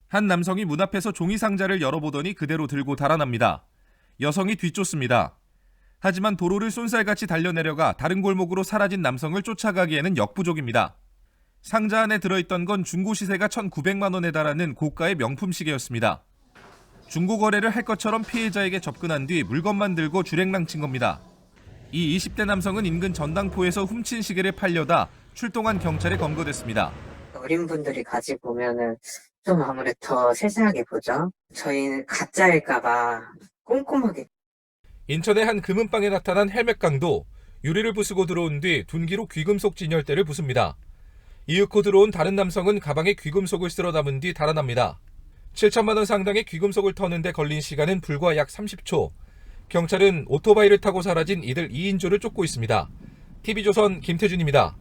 한 남성이 문 앞에서 종이 상자를 열어보더니 그대로 들고 달아납니다. 여성이 뒤쫓습니다. 하지만 도로를 쏜살같이 달려내려가 다른 골목으로 사라진 남성을 쫓아가기에는 역부족입니다. 상자 안에 들어있던 건 중고 시세가 1,900만 원에 달하는 고가의 명품 시계였습니다. 중고 거래를 할 것처럼 피해자에게 접근한 뒤 물건만 들고 주랭랑친 겁니다. 이 20대 남성은 인근 전당포에서 훔친 시계를 팔려다 출동한 경찰에 검거됐습니다. 어린 분들이 가지고 오면은 좀 아무래도 더 세세하게 보죠. 저희는 가짜일까봐 꼼꼼하게. 인천의 한 금은방에 나타난 헬멧강도 유리를 부수고 들어온 뒤 둔기로 귀금속 진열대를 부숩니다. 이윽고 들어온 다른 남성은 가방에 귀금속을 쓸어 담은 뒤 달아납니다. 7천만 원 상당의 귀금속을 터는데 걸린 시간은 불과 약 30초. 경찰은 오토바이를 타고 사라진 이들 2인조를 쫓고 있습니다. TV조선 김태준입니다.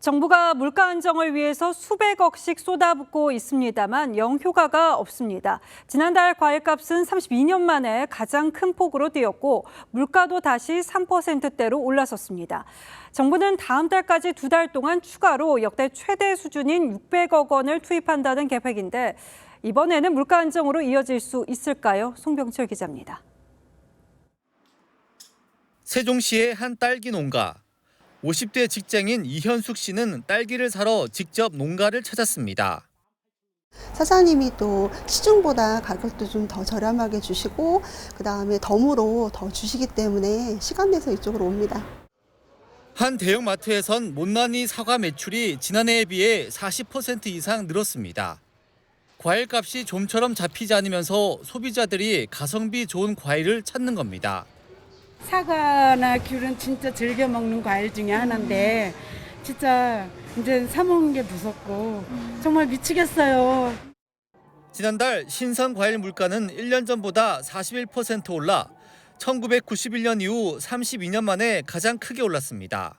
정부가 물가 안정을 위해서 수백억씩 쏟아붓고 있습니다만 영 효과가 없습니다. 지난달 과일값은 32년 만에 가장 큰 폭으로 뛰었고 물가도 다시 3%대로 올라섰습니다. 정부는 다음 달까지 2달 동안 추가로 역대 최대 수준인 600억 원을 투입한다는 계획인데 이번에는 물가 안정으로 이어질 수 있을까요? 송병철 기자입니다. 세종시의 한 딸기 농가. 50대 직장인 이현숙 씨는 딸기를 사러 직접 농가를 찾았습니다. 사장님이 또 시중보다 가격도 좀 더 저렴하게 주시고 그다음에 덤으로 더 주시기 때문에 시간 내서 이쪽으로 옵니다. 한 대형마트에선 못난이 사과 매출이 지난해에 비해 40% 이상 늘었습니다. 과일값이 좀처럼 잡히지 않으면서 소비자들이 가성비 좋은 과일을 찾는 겁니다. 사과나 귤은 진짜 즐겨 먹는 과일 중에 하나인데 진짜 이제 사 먹는 게 무섭고 정말 미치겠어요. 지난달 신선 과일 물가는 1년 전보다 41% 올라 1991년 이후 32년 만에 가장 크게 올랐습니다.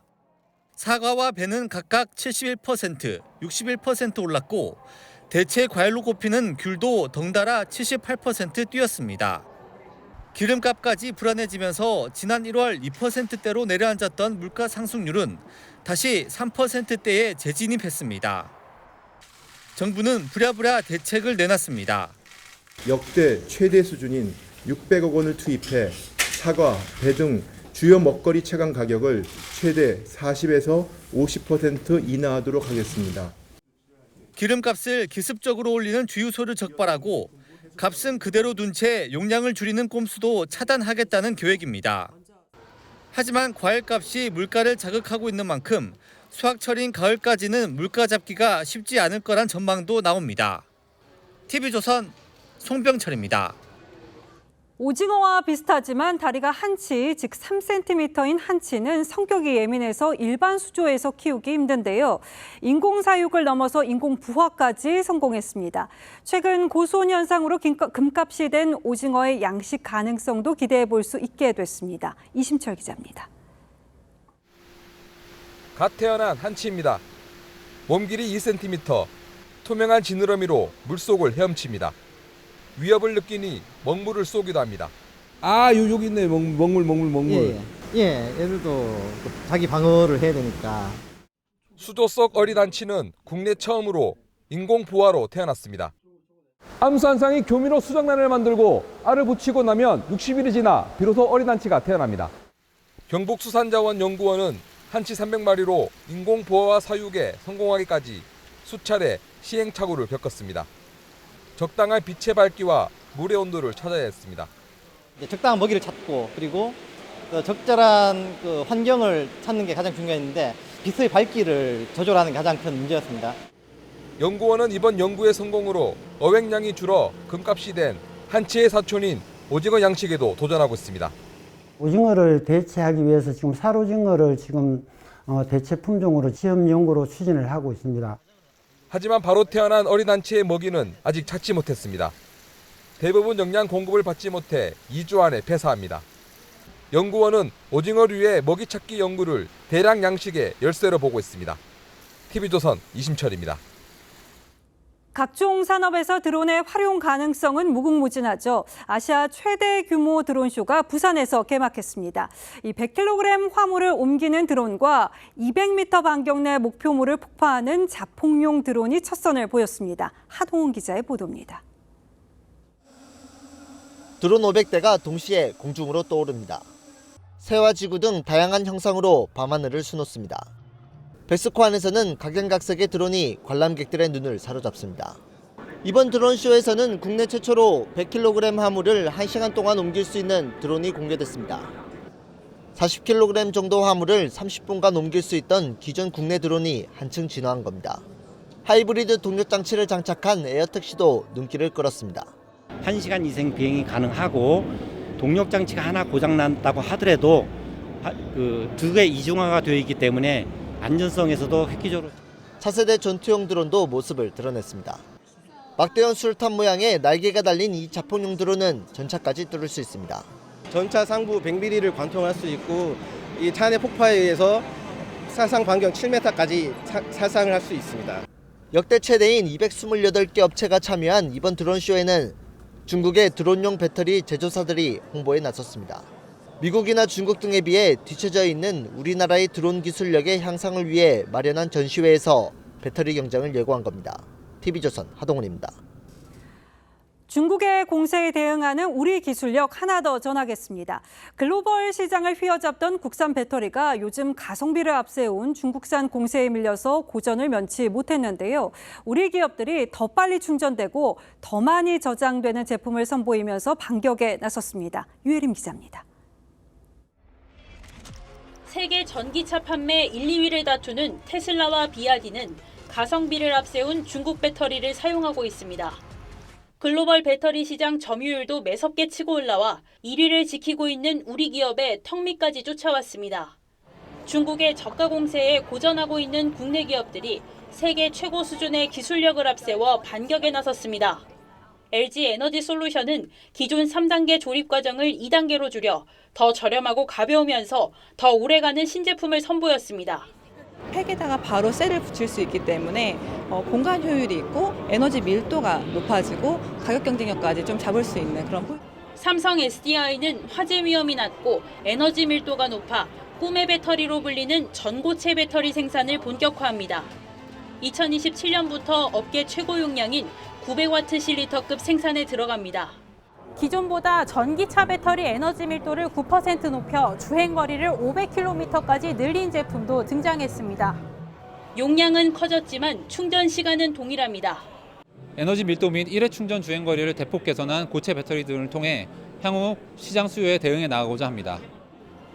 사과와 배는 각각 71%, 61% 올랐고 대체 과일로 꼽히는 귤도 덩달아 78% 뛰었습니다. 기름값까지 불안해지면서 지난 1월 2%대로 내려앉았던 물가 상승률은 다시 3%대에 재진입했습니다. 정부는 부랴부랴 대책을 내놨습니다. 역대 최대 수준인 600억 원을 투입해 사과, 배 등 주요 먹거리 체감 가격을 최대 40에서 50% 인하하도록 하겠습니다. 기름값을 기습적으로 올리는 주유소를 적발하고 값은 그대로 둔 채 용량을 줄이는 꼼수도 차단하겠다는 계획입니다. 하지만 과일값이 물가를 자극하고 있는 만큼 수확철인 가을까지는 물가 잡기가 쉽지 않을 거란 전망도 나옵니다. TV조선 송병철입니다. 오징어와 비슷하지만 다리가 한치, 즉 3cm인 한치는 성격이 예민해서 일반 수조에서 키우기 힘든데요. 인공사육을 넘어서 인공부화까지 성공했습니다. 최근 고수온 현상으로 금값이 된 오징어의 양식 가능성도 기대해 볼 수 있게 됐습니다. 이심철 기자입니다. 갓 태어난 한치입니다. 몸 길이 2cm, 투명한 지느러미로 물속을 헤엄칩니다. 위협을 느끼니 먹물을 쏘기도 합니다. 여기 있네. 먹물. 얘들도 자기 방어를 해야 되니까. 수조 속 어린 한치는 국내 처음으로 인공 부화로 태어났습니다. 암수한상이 교미로 수정란을 만들고 알을 붙이고 나면 60일이 지나 비로소 어린 한치가 태어납니다. 경북수산자원연구원은 한치 300마리로 인공보호와 사육에 성공하기까지 수차례 시행착오를 겪었습니다. 적당한 빛의 밝기와 물의 온도를 찾아야 했습니다. 적당한 먹이를 찾고 그리고 적절한 환경을 찾는 게 가장 중요했는데 빛의 밝기를 조절하는 게 가장 큰 문제였습니다. 연구원은 이번 연구의 성공으로 어획량이 줄어 금값이 된 한치의 사촌인 오징어 양식에도 도전하고 있습니다. 오징어를 대체하기 위해서 지금 살오징어를 지금 대체 품종으로 시험 연구로 추진을 하고 있습니다. 하지만 바로 태어난 어린 한치의 먹이는 아직 찾지 못했습니다. 대부분 영양 공급을 받지 못해 2주 안에 폐사합니다. 연구원은 오징어류의 먹이 찾기 연구를 대량 양식의 열쇠로 보고 있습니다. TV조선 이심철입니다. 각종 산업에서 드론의 활용 가능성은 무궁무진하죠. 아시아 최대 규모 드론쇼가 부산에서 개막했습니다. 이 100kg 화물을 옮기는 드론과 200m 반경 내 목표물을 폭파하는 자폭용 드론이 첫 선을 보였습니다. 하동훈 기자의 보도입니다. 드론 500대가 동시에 공중으로 떠오릅니다. 새와 지구 등 다양한 형상으로 밤하늘을 수놓습니다. 백스코 안에서는 각양각색의 드론이 관람객들의 눈을 사로잡습니다. 이번 드론쇼에서는 국내 최초로 100kg 화물을 1시간 동안 옮길 수 있는 드론이 공개됐습니다. 40kg 정도 화물을 30분간 옮길 수 있던 기존 국내 드론이 한층 진화한 겁니다. 하이브리드 동력 장치를 장착한 에어택시도 눈길을 끌었습니다. 1시간 이상 비행이 가능하고 동력 장치가 하나 고장난다고 하더라도 두 개 이중화가 되어 있기 때문에 안전성에서도 획기적으로. 차세대 전투용 드론도 모습을 드러냈습니다. 막대현 수류탄 모양의 날개가 달린 이 자폭용 드론은 전차까지 뚫을 수 있습니다. 전차 상부 100mm를 관통할 수 있고 이 차 내 폭파에 의해서 살상 반경 7m까지 살상을 할 수 있습니다. 역대 최대인 228개 업체가 참여한 이번 드론쇼에는 중국의 드론용 배터리 제조사들이 홍보에 나섰습니다. 미국이나 중국 등에 비해 뒤처져 있는 우리나라의 드론 기술력의 향상을 위해 마련한 전시회에서 배터리 경쟁을 예고한 겁니다. TV조선 하동훈입니다. 중국의 공세에 대응하는 우리 기술력 하나 더 전하겠습니다. 글로벌 시장을 휘어잡던 국산 배터리가 요즘 가성비를 앞세운 중국산 공세에 밀려서 고전을 면치 못했는데요. 우리 기업들이 더 빨리 충전되고 더 많이 저장되는 제품을 선보이면서 반격에 나섰습니다. 유혜림 기자입니다. 세계 전기차 판매 1, 2위를 다투는 테슬라와 비아디는 가성비를 앞세운 중국 배터리를 사용하고 있습니다. 글로벌 배터리 시장 점유율도 매섭게 치고 올라와 1위를 지키고 있는 우리 기업의 턱밑까지 쫓아왔습니다. 중국의 저가 공세에 고전하고 있는 국내 기업들이 세계 최고 수준의 기술력을 앞세워 반격에 나섰습니다. LG 에너지 솔루션은 기존 3단계 조립 과정을 2단계로 줄여 더 저렴하고 가벼우면서 더 오래가는 신제품을 선보였습니다. 팩에다가 바로 셀을 붙일 수 있기 때문에 공간 효율이 있고 에너지 밀도가 높아지고 가격 경쟁력까지 좀 잡을 수 있는 그런. 삼성 SDI는 화재 위험이 낮고 에너지 밀도가 높아 꿈의 배터리로 불리는 전고체 배터리 생산을 본격화합니다. 2027년부터 업계 최고 용량인 900Wh/L급 생산에 들어갑니다. 기존보다 전기차 배터리 에너지 밀도를 9% 높여 주행거리를 500km까지 늘린 제품도 등장했습니다. 용량은 커졌지만 충전 시간은 동일합니다. 에너지 밀도 및 1회 충전 주행거리를 대폭 개선한 고체 배터리 등을 통해 향후 시장 수요에 대응해 나가고자 합니다.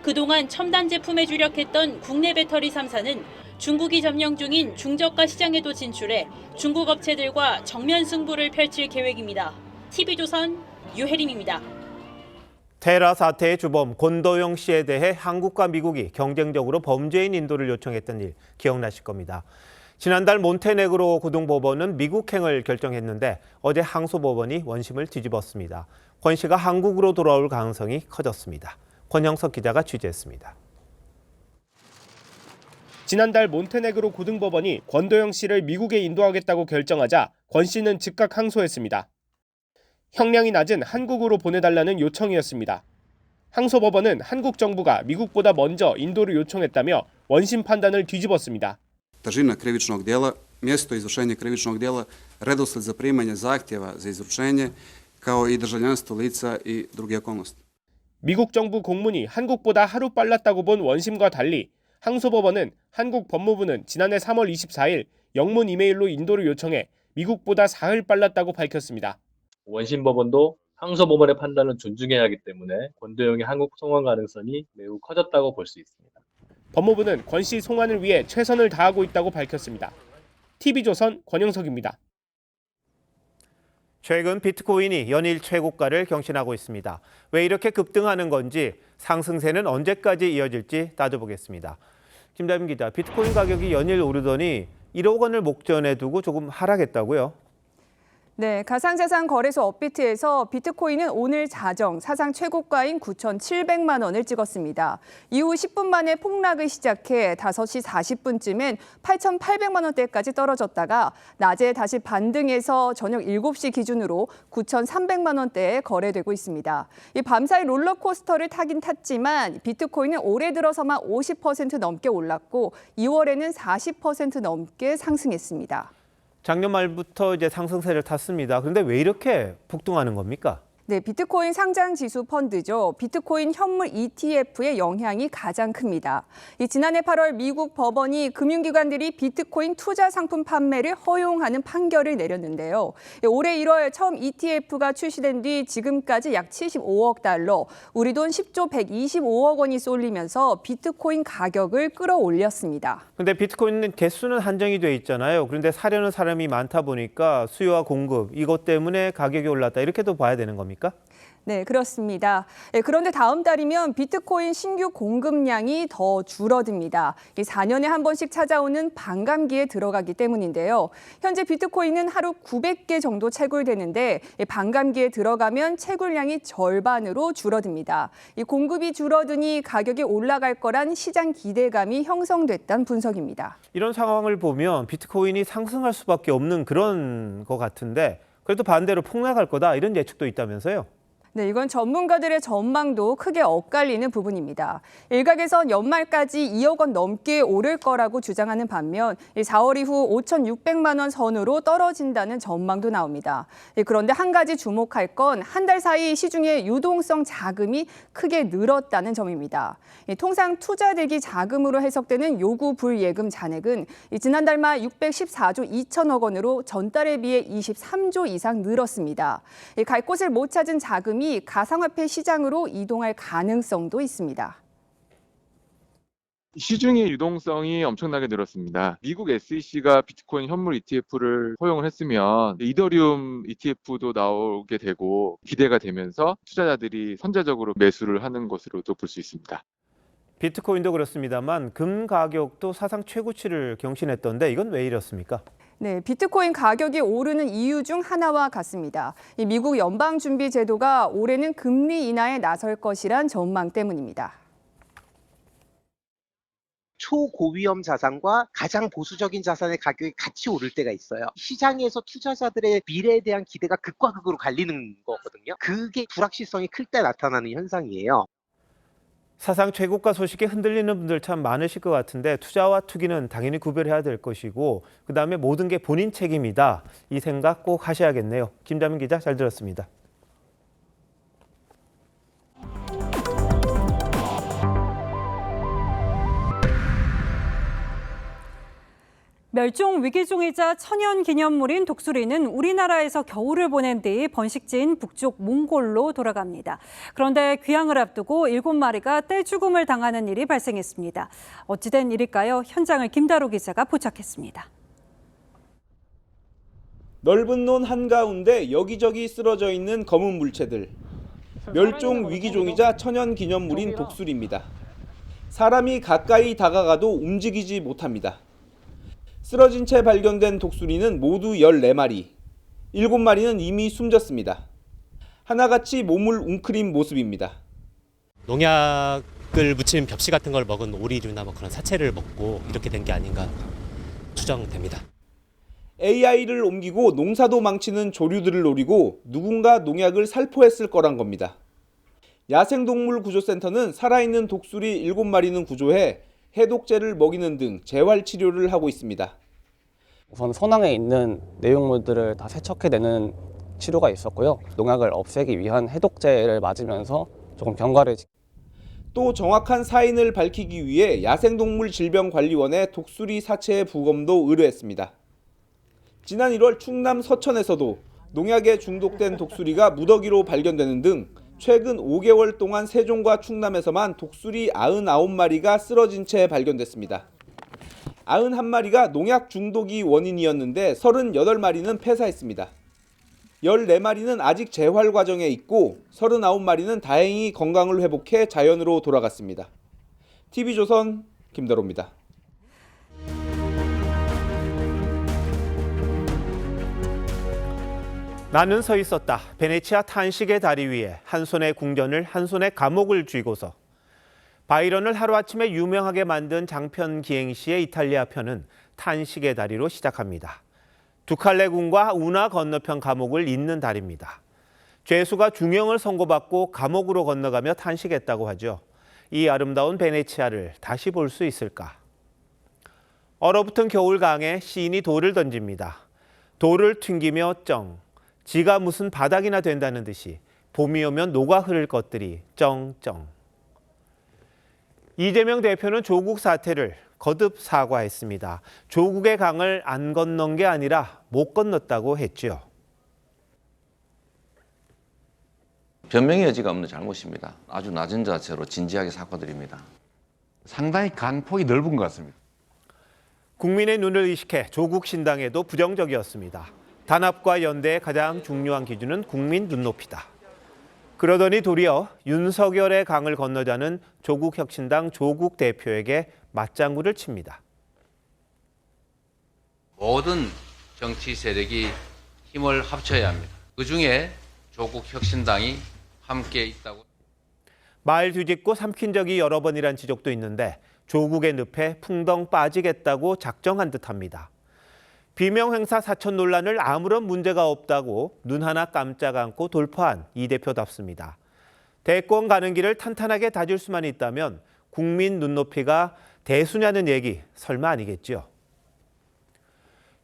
그동안 첨단 제품에 주력했던 국내 배터리 3사는 중국이 점령 중인 중저가 시장에도 진출해 중국 업체들과 정면 승부를 펼칠 계획입니다. TV조선 유혜림입니다. 테라 사태의 주범 권도영 씨에 대해 한국과 미국이 경쟁적으로 범죄인 인도를 요청했던 일 기억나실 겁니다. 지난달 몬테네그로 고등법원은 미국행을 결정했는데 어제 항소법원이 원심을 뒤집었습니다. 권 씨가 한국으로 돌아올 가능성이 커졌습니다. 권형석 기자가 취재했습니다. 지난달 몬테네그로 고등법원이 권도영 씨를 미국에 인도하겠다고 결정하자 권 씨는 즉각 항소했습니다. 형량이 낮은 한국으로 보내달라는 요청이었습니다. 항소법원은 한국 정부가 미국보다 먼저 인도를 요청했다며 원심 판단을 뒤집었습니다. Težina krivičnog djela, mjesto izvršenja krivičnog djela, redosled zaprimanja zahtjeva za izručenje, kao i državljanstvo lica i druge okolnosti. 미국 정부 공문이 한국보다 하루 빨랐다고 본 원심과 달리 항소법원은 한국 법무부는 지난해 3월 24일 영문 이메일로 인도를 요청해 미국보다 사흘 빨랐다고 밝혔습니다. 원심법원도 항소법원의 판단을 존중해야 하기 때문에 권도영의 한국 송환 가능성이 매우 커졌다고 볼 수 있습니다. 법무부는 권 씨 송환을 위해 최선을 다하고 있다고 밝혔습니다. TV조선 권영석입니다. 최근 비트코인이 연일 최고가를 경신하고 있습니다. 왜 이렇게 급등하는 건지, 상승세는 언제까지 이어질지 따져보겠습니다. 김다민 기자, 비트코인 가격이 연일 오르더니 1억 원을 목전에 두고 조금 하락했다고요? 네, 가상자산 거래소 업비트에서 비트코인은 오늘 자정 사상 최고가인 9,700만 원을 찍었습니다. 이후 10분 만에 폭락을 시작해 5시 40분쯤엔 8,800만 원대까지 떨어졌다가 낮에 다시 반등해서 저녁 7시 기준으로 9,300만 원대에 거래되고 있습니다. 이 밤사이 롤러코스터를 타긴 탔지만 비트코인은 올해 들어서만 50% 넘게 올랐고 2월에는 40% 넘게 상승했습니다. 작년 말부터 이제 상승세를 탔습니다. 그런데 왜 이렇게 폭등하는 겁니까? 네, 비트코인 상장 지수 펀드죠. 비트코인 현물 ETF의 영향이 가장 큽니다. 지난해 8월 미국 법원이 금융기관들이 비트코인 투자 상품 판매를 허용하는 판결을 내렸는데요. 올해 1월 처음 ETF가 출시된 뒤 지금까지 약 75억 달러, 우리 돈 10조 125억 원이 쏠리면서 비트코인 가격을 끌어올렸습니다. 근데 비트코인은 개수는 한정이 돼 있잖아요. 그런데 사려는 사람이 많다 보니까 수요와 공급, 이것 때문에 가격이 올랐다. 이렇게도 봐야 되는 겁니까? 네, 그렇습니다. 그런데 다음 달이면 비트코인 신규 공급량이 더 줄어듭니다. 4년에 한 번씩 찾아오는 반감기에 들어가기 때문인데요. 현재 비트코인은 하루 900개 정도 채굴되는데 반감기에 들어가면 채굴량이 절반으로 줄어듭니다. 공급이 줄어드니 가격이 올라갈 거란 시장 기대감이 형성됐다는 분석입니다. 이런 상황을 보면 비트코인이 상승할 수밖에 없는 그런 것 같은데 그래도 반대로 폭락할 거다 이런 예측도 있다면서요? 네, 이건 전문가들의 전망도 크게 엇갈리는 부분입니다. 일각에선 연말까지 2억 원 넘게 오를 거라고 주장하는 반면 4월 이후 5,600만 원 선으로 떨어진다는 전망도 나옵니다. 그런데 한 가지 주목할 건 한 달 사이 시중의 유동성 자금이 크게 늘었다는 점입니다. 통상 투자 대기 자금으로 해석되는 요구 불예금 잔액은 지난달 말 614조 2천억 원으로 전달에 비해 23조 이상 늘었습니다. 갈 곳을 못 찾은 자금이 가상화폐 시장으로 이동할 가능성도 있습니다. 시중의 유동성이 엄청나게 늘었습니다. 미국 SEC가 비트코인 현물 ETF를 허용을 했으면 이더리움 ETF도 나오게 되고 기대가 되면서 투자자들이 선제적으로 매수를 하는 것으로도 볼 수 있습니다. 비트코인도 그렇습니다만 금 가격도 사상 최고치를 경신했던데 이건 왜 이렇습니까? 네, 비트코인 가격이 오르는 이유 중 하나와 같습니다. 미국 연방준비제도가 올해는 금리 인하에 나설 것이란 전망 때문입니다. 초고위험 자산과 가장 보수적인 자산의 가격이 같이 오를 때가 있어요. 시장에서 투자자들의 미래에 대한 기대가 극과 극으로 갈리는 거거든요. 그게 불확실성이 클 때 나타나는 현상이에요. 사상 최고가 소식에 흔들리는 분들 참 많으실 것 같은데 투자와 투기는 당연히 구별해야 될 것이고 그다음에 모든 게 본인 책임이다. 이 생각 꼭 하셔야겠네요. 김다민 기자 잘 들었습니다. 멸종 위기종이자 천연기념물인 독수리는 우리나라에서 겨울을 보낸 뒤 번식지인 북쪽 몽골로 돌아갑니다. 그런데 귀향을 앞두고 7마리가 떼죽음을 당하는 일이 발생했습니다. 어찌된 일일까요? 현장을 김다로 기자가 포착했습니다. 넓은 논 한가운데 여기저기 쓰러져 있는 검은 물체들. 멸종 위기종이자 천연기념물인 독수리입니다. 사람이 가까이 다가가도 움직이지 못합니다. 쓰러진 채 발견된 독수리는 모두 14마리. 7마리는 이미 숨졌습니다. 하나같이 몸을 웅크린 모습입니다. 농약을 묻힌 벽시 같은 걸 먹은 오리류나 그런 사체를 먹고 이렇게 된 게 아닌가 추정됩니다. AI를 옮기고 농사도 망치는 조류들을 노리고 누군가 농약을 살포했을 거란 겁니다. 야생동물구조센터는 살아있는 독수리 7마리는 구조해 해독제를 먹이는 등 재활 치료를 하고 있습니다. 우선 선왕에 있는 내용물들을 다 세척해내는 치료가 있었고요. 농약을 없애기 위한 해독제를 맞으면서 조금 경과를 또 정확한 사인을 밝히기 위해 야생동물질병관리원에 독수리 사체 부검도 의뢰했습니다. 지난 1월 충남 서천에서도 농약에 중독된 독수리가 무더기로 발견되는 등 최근 5개월 동안 세종과 충남에서만 독수리 99마리가 쓰러진 채 발견됐습니다. 91마리가 농약 중독이 원인이었는데 38마리는 폐사했습니다. 14마리는 아직 재활 과정에 있고 39마리는 다행히 건강을 회복해 자연으로 돌아갔습니다. TV조선 김다로입니다. 나는 서 있었다. 베네치아 탄식의 다리 위에 한 손에 궁전을 한 손에 감옥을 쥐고서 바이런을 하루아침에 유명하게 만든 장편 기행시의 이탈리아 편은 탄식의 다리로 시작합니다. 두칼레군과 운하 건너편 감옥을 잇는 다리입니다. 죄수가 중형을 선고받고 감옥으로 건너가며 탄식했다고 하죠. 이 아름다운 베네치아를 다시 볼 수 있을까? 얼어붙은 겨울강에 시인이 돌을 던집니다. 돌을 튕기며 쩡. 지가 무슨 바닥이나 된다는 듯이 봄이 오면 녹아 흐를 것들이 쩡쩡. 이재명 대표는 조국 사태를 거듭 사과했습니다. 조국의 강을 안 건넌 게 아니라 못 건넜다고 했죠. 변명의 여지가 없는 잘못입니다. 아주 낮은 자세로 진지하게 사과드립니다. 상당히 간폭이 넓은 것 같습니다. 국민의 눈을 의식해 조국 신당에도 부정적이었습니다. 단합과 연대의 가장 중요한 기준은 국민 눈높이다. 그러더니 도리어 윤석열의 강을 건너자는 조국혁신당 조국 대표에게 맞장구를 칩니다. 모든 정치 세력이 힘을 합쳐야 합니다. 그중에 조국혁신당이 함께 있다고. 말 뒤집고 삼킨 적이 여러 번이란 지적도 있는데 조국의 늪에 풍덩 빠지겠다고 작정한 듯합니다. 비명 행사 사천 논란을 아무런 문제가 없다고 눈 하나 깜짝 않고 돌파한 이 대표답습니다. 대권 가는 길을 탄탄하게 다질 수만 있다면 국민 눈높이가 대수냐는 얘기 설마 아니겠죠.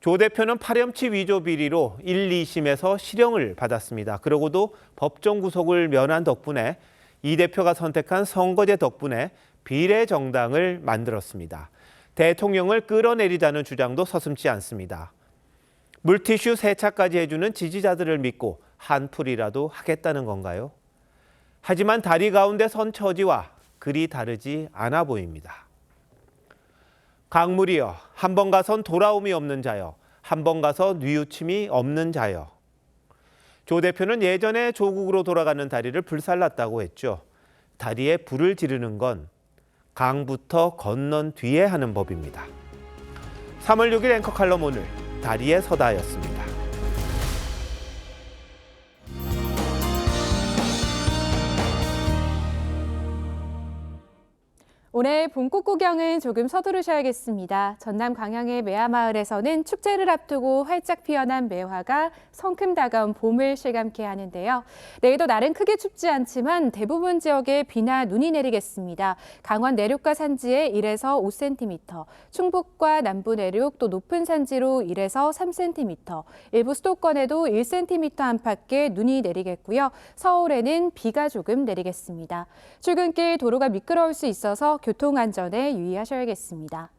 조 대표는 파렴치 위조 비리로 1, 2심에서 실형을 받았습니다. 그러고도 법정 구속을 면한 덕분에 이 대표가 선택한 선거제 덕분에 비례정당을 만들었습니다. 대통령을 끌어내리자는 주장도 서슴지 않습니다. 물티슈 세차까지 해주는 지지자들을 믿고 한풀이라도 하겠다는 건가요? 하지만 다리 가운데 선 처지와 그리 다르지 않아 보입니다. 강물이여, 한 번 가선 돌아옴이 없는 자여, 한 번 가서 뉘우침이 없는 자여. 조 대표는 예전에 조국으로 돌아가는 다리를 불살랐다고 했죠. 다리에 불을 지르는 건 강부터 건넌 뒤에 하는 법입니다. 3월 6일 앵커 칼럼 오늘 다리에 서다였습니다. 올해 봄꽃 구경은 조금 서두르셔야겠습니다. 전남 광양의 매화마을에서는 축제를 앞두고 활짝 피어난 매화가 성큼 다가온 봄을 실감케 하는데요. 내일도 날은 크게 춥지 않지만 대부분 지역에 비나 눈이 내리겠습니다. 강원 내륙과 산지에 1에서 5cm, 충북과 남부 내륙 또 높은 산지로 1에서 3cm, 일부 수도권에도 1cm 안팎의 눈이 내리겠고요. 서울에는 비가 조금 내리겠습니다. 출근길 도로가 미끄러울 수 있어서 교통안전에 유의하셔야겠습니다.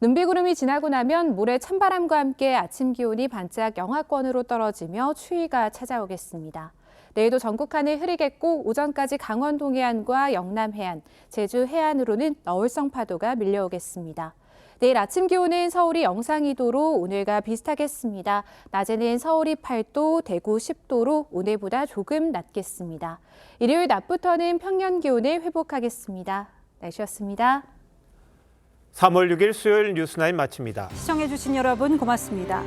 눈비구름이 지나고 나면 모레 찬바람과 함께 아침 기온이 반짝 영하권으로 떨어지며 추위가 찾아오겠습니다. 내일도 전국 하늘 흐리겠고 오전까지 강원 동해안과 영남 해안, 제주 해안으로는 너울성 파도가 밀려오겠습니다. 내일 아침 기온은 서울이 영상 2도로 오늘과 비슷하겠습니다. 낮에는 서울이 8도, 대구 10도로 오늘보다 조금 낮겠습니다. 일요일 낮부터는 평년 기온을 회복하겠습니다. 날씨였습니다. 3월 6일 수요일 뉴스9 마칩니다. 시청해주신 여러분 고맙습니다.